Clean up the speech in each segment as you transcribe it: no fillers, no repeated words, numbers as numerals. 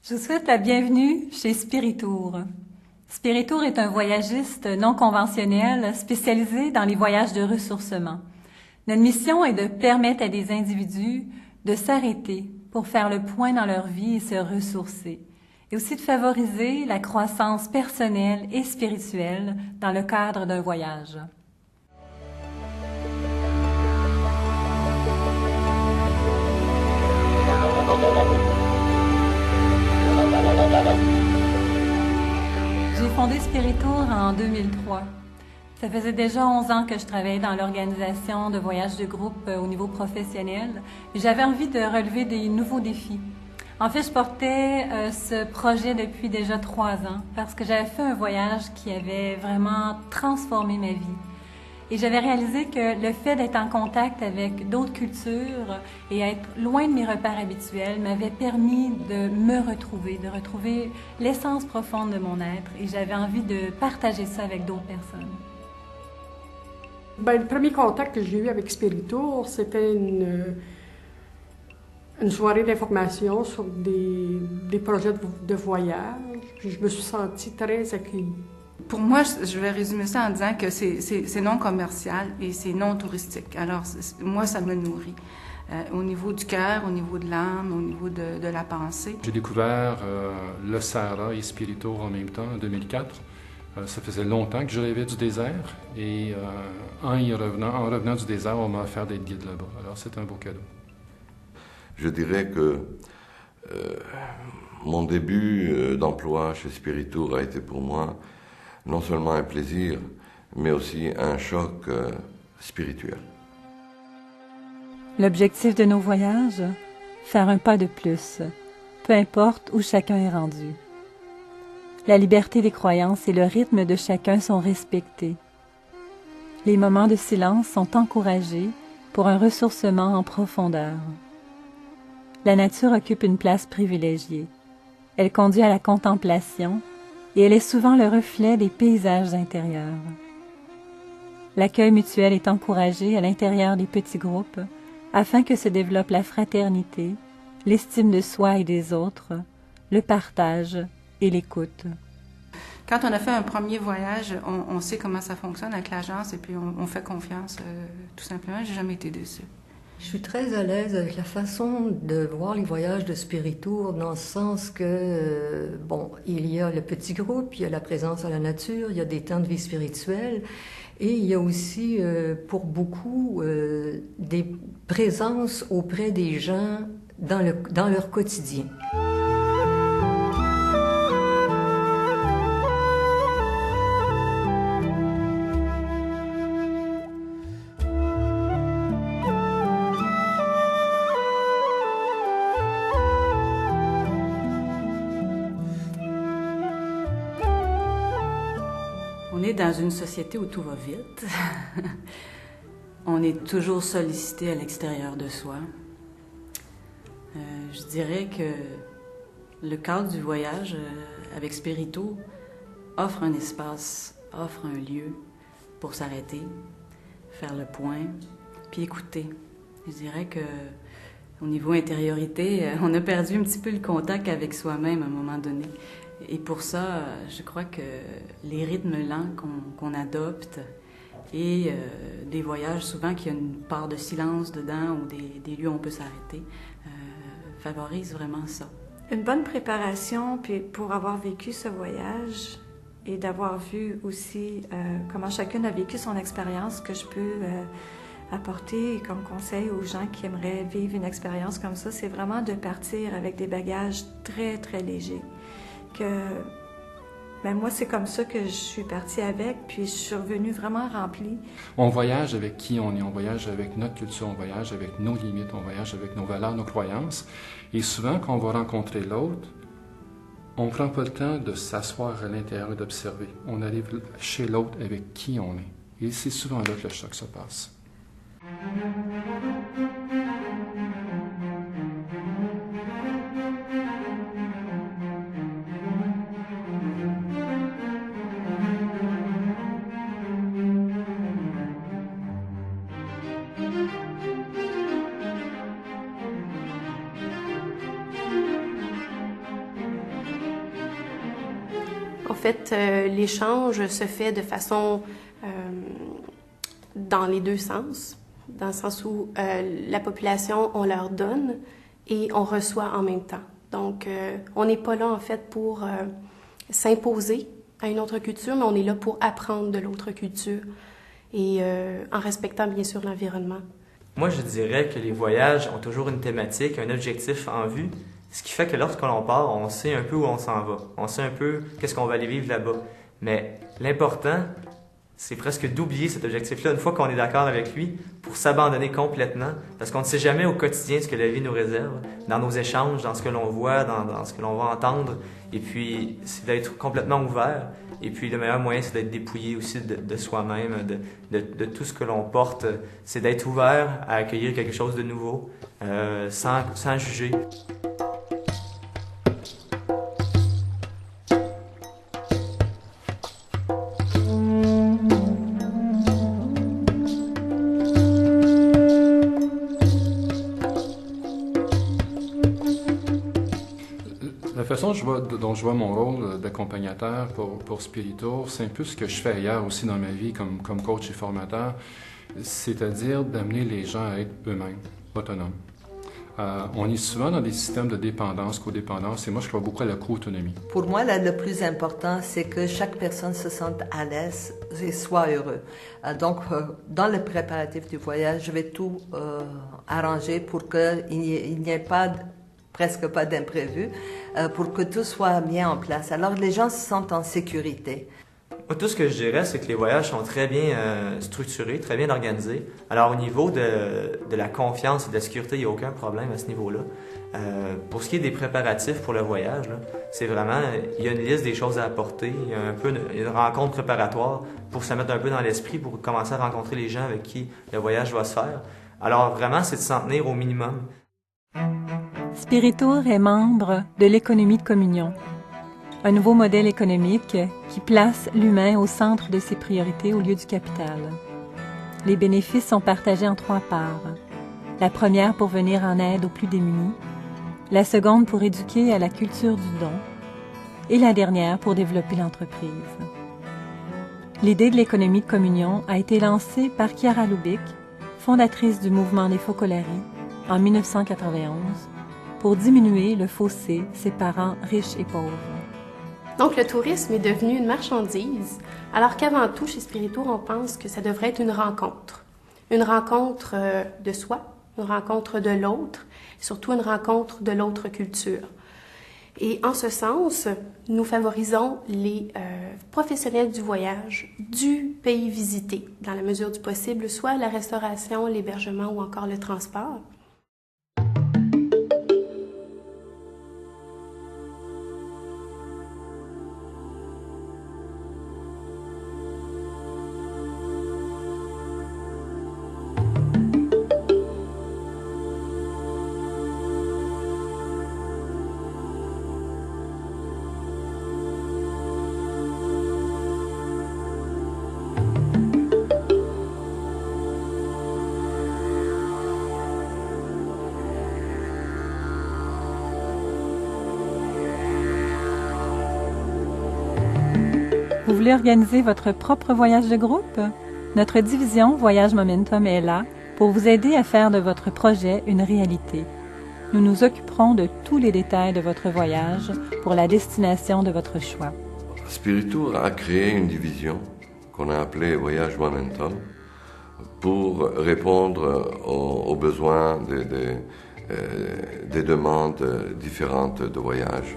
Je vous souhaite la bienvenue chez Spiritour. Spiritour est un voyagiste non conventionnel spécialisé dans les voyages de ressourcement. Notre mission est de permettre à des individus de s'arrêter pour faire le point dans leur vie et se ressourcer, et aussi de favoriser la croissance personnelle et spirituelle dans le cadre d'un voyage. J'ai fondé Spiritour en 2003. Ça faisait déjà 11 ans que je travaillais dans l'organisation de voyages de groupe au niveau professionnel. J'avais envie de relever des nouveaux défis. En fait, je portais ce projet depuis déjà 3 ans parce que j'avais fait un voyage qui avait vraiment transformé ma vie. Et j'avais réalisé que le fait d'être en contact avec d'autres cultures et être loin de mes repères habituels m'avait permis de me retrouver, de retrouver l'essence profonde de mon être. Et j'avais envie de partager ça avec d'autres personnes. Le premier contact que j'ai eu avec Spiritour, c'était une soirée d'information sur des projets de voyage. Puis je me suis sentie très accueillie. Pour moi, je vais résumer ça en disant que c'est non commercial et c'est non touristique. Alors, moi, ça me nourrit. Au niveau du cœur, au niveau de l'âme, au niveau de la pensée. J'ai découvert le Sahara et Spiritour en même temps, en 2004. Ça faisait longtemps que je rêvais du désert et en revenant du désert, on m'a offert d'être guide là-bas. Alors, c'est un beau cadeau. Je dirais que mon début d'emploi chez Spiritour a été pour moi non seulement un plaisir, mais aussi un choc spirituel. L'objectif de nos voyages, faire un pas de plus, peu importe où chacun est rendu. La liberté des croyances et le rythme de chacun sont respectés. Les moments de silence sont encouragés pour un ressourcement en profondeur. La nature occupe une place privilégiée. Elle conduit à la contemplation et elle est souvent le reflet des paysages intérieurs. L'accueil mutuel est encouragé à l'intérieur des petits groupes afin que se développe la fraternité, l'estime de soi et des autres, le partage et l'écoute. Quand on a fait un premier voyage, on sait comment ça fonctionne avec l'agence et puis on fait confiance, tout simplement. J'ai jamais été déçue. Je suis très à l'aise avec la façon de voir les voyages de Spiritour, dans le sens que, il y a le petit groupe, il y a la présence à la nature, il y a des temps de vie spirituelle, et il y a aussi, pour beaucoup, des présences auprès des gens dans leur quotidien. On est dans une société où tout va vite. On est toujours sollicité à l'extérieur de soi. Je dirais que le cadre du voyage avec Spiritour offre un espace, offre un lieu pour s'arrêter, faire le point, puis écouter. Je dirais que au niveau intériorité, on a perdu un petit peu le contact avec soi-même à un moment donné. Et pour ça, je crois que les rythmes lents qu'on adopte et des voyages souvent qui a une part de silence dedans ou des lieux où on peut s'arrêter favorisent vraiment ça. Une bonne préparation puis pour avoir vécu ce voyage et d'avoir vu aussi comment chacune a vécu son expérience, que je peux apporter comme conseil aux gens qui aimeraient vivre une expérience comme ça, c'est vraiment de partir avec des bagages très, très légers. Moi, c'est comme ça que je suis partie avec, puis je suis revenue vraiment remplie. On voyage avec qui on est, on voyage avec notre culture, on voyage avec nos limites, on voyage avec nos valeurs, nos croyances. Et souvent, quand on va rencontrer l'autre, on ne prend pas le temps de s'asseoir à l'intérieur et d'observer. On arrive chez l'autre avec qui on est. Et c'est souvent là que le choc se passe. En fait, l'échange se fait de façon dans les deux sens, dans le sens où la population, on leur donne et on reçoit en même temps. Donc, on n'est pas là, en fait, pour s'imposer à une autre culture, mais on est là pour apprendre de l'autre culture et en respectant, bien sûr, l'environnement. Moi, je dirais que les voyages ont toujours une thématique, un objectif en vue, ce qui fait que lorsque l'on part, on sait un peu où on s'en va. On sait un peu qu'est-ce qu'on va aller vivre là-bas. Mais l'important, c'est presque d'oublier cet objectif-là une fois qu'on est d'accord avec lui pour s'abandonner complètement parce qu'on ne sait jamais au quotidien ce que la vie nous réserve, dans nos échanges, dans ce que l'on voit, dans ce que l'on va entendre. Et puis, c'est d'être complètement ouvert. Et puis, le meilleur moyen, c'est d'être dépouillé aussi de soi-même, de tout ce que l'on porte. C'est d'être ouvert à accueillir quelque chose de nouveau, sans juger. La façon dont je vois mon rôle d'accompagnateur pour Spiritour, c'est un peu ce que je fais ailleurs aussi dans ma vie comme coach et formateur, c'est-à-dire d'amener les gens à être eux-mêmes, autonomes. On est souvent dans des systèmes de dépendance, codépendance, et moi je crois beaucoup à la co-autonomie. Pour moi, là, le plus important, c'est que chaque personne se sente à l'aise et soit heureux. Donc, dans le préparatif du voyage, je vais tout arranger pour qu'il n'y ait presque pas d'imprévu, pour que tout soit mis en place. Alors, les gens se sentent en sécurité. Moi, tout ce que je dirais, c'est que les voyages sont très bien structurés, très bien organisés. Alors, au niveau de la confiance et de la sécurité, il n'y a aucun problème à ce niveau-là. Pour ce qui est des préparatifs pour le voyage, là, c'est vraiment, il y a une liste des choses à apporter, il y a un peu une rencontre préparatoire pour se mettre un peu dans l'esprit, pour commencer à rencontrer les gens avec qui le voyage va se faire. Alors, vraiment, c'est de s'en tenir au minimum. Spiritour est membre de l'économie de communion, un nouveau modèle économique qui place l'humain au centre de ses priorités au lieu du capital. Les bénéfices sont partagés en 3 parts. La première pour venir en aide aux plus démunis, la seconde pour éduquer à la culture du don et la dernière pour développer l'entreprise. L'idée de l'économie de communion a été lancée par Chiara Lubich, fondatrice du mouvement des Focolari, en 1991, pour diminuer le fossé séparant riches et pauvres. Donc, le tourisme est devenu une marchandise, alors qu'avant tout, chez Spiritour, on pense que ça devrait être une rencontre. Une rencontre de soi, une rencontre de l'autre, et surtout une rencontre de l'autre culture. Et en ce sens, nous favorisons les professionnels du voyage du pays visité, dans la mesure du possible, soit la restauration, l'hébergement ou encore le transport. Vous voulez organiser votre propre voyage de groupe? Notre division Voyage Momentum est là pour vous aider à faire de votre projet une réalité. Nous nous occuperons de tous les détails de votre voyage pour la destination de votre choix. Spiritour a créé une division qu'on a appelée Voyage Momentum pour répondre aux besoins des demandes différentes de voyage.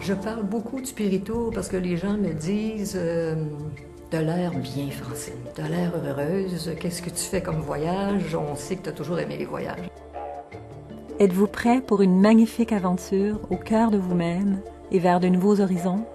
Je parle beaucoup de Spiritour parce que les gens me disent t'as l'air bien, Francine, t'as l'air heureuse, qu'est-ce que tu fais comme voyage? On sait que t'as toujours aimé les voyages. Êtes-vous prêt pour une magnifique aventure au cœur de vous-même et vers de nouveaux horizons?